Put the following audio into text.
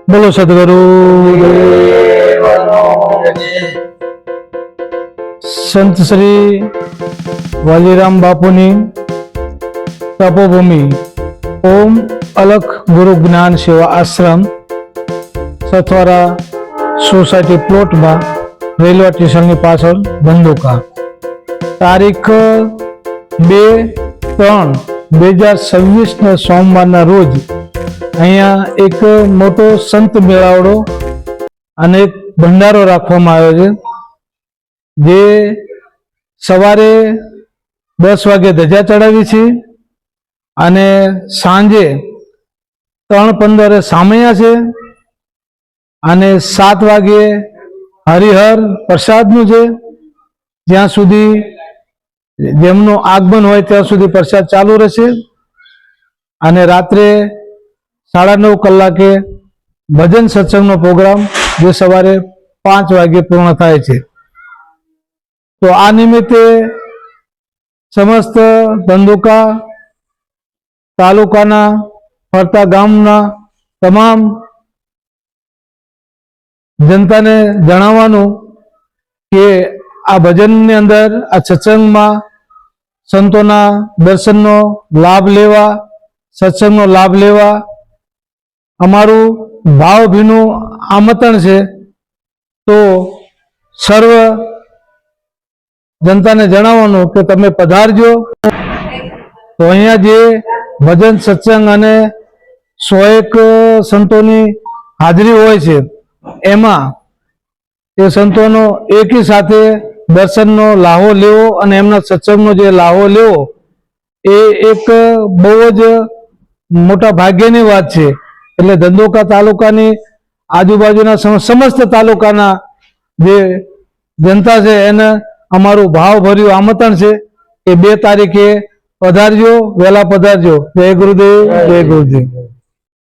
बोलो सदगुरु संत श्री वालीराम बापूनी तपोभूमि ओम अलख गुरु ज्ञान सेवा आश्रम सथवारा सोसायटी प्लॉट में रेलवे स्टेशन पाछळ धंधोका तारीख 2-3-2026 सोमवार रोज अहिया एक मोटो संत मेळावड़ो अने एक भंडारो राखवामां आव्यो छे। जे सवारे 10 वागे धजा चढ़ावी छे अने सांजे 3:15 सामैया छे अने 7 वागे हरिहर प्रसादनुं छे। ज्यां सुधी जेमनुं आगमन होय त्यां सुधी प्रसाद चालू रहेशे अने रात्रे 9:30 कलाके भजन सत्संगनो प्रोग्राम जे सवारे 5 वागे पूर्ण थाय छे। तो आ निमित्ते समस्त धंधोका तालुकाना फरता गामना तमाम जनताने जणाववानुं के आ भजननी अंदर आ सत्संगमां संतोना दर्शननो लाभ लेवा सत्संगनो लाभ लेवा अमारू भावभीनु आमंत्रण छे। तो सर्व जनताने जणाववानुं के तमे पधारजो। तो अहींया जे भजन सत्संग अने 101 संतोनी हाजरी होय छे एमां ए संतोनो एकी साथे दर्शननो लाहो लेवो अने एमना सत्संगनो जे लाहो लेवो ए एक बहु ज मोटा भाग्यनी वात छे। એટલે ધંધોકા તાલુકાની આજુબાજુના સમસ્ત તાલુકાના જે જનતા છે એને અમારું ભાવભર્યું આમંત્રણ છે કે 2 તારીખે પધારજો, વહેલા પધારજો। જય ગુરુદેવ, જય ગુરુદેવ।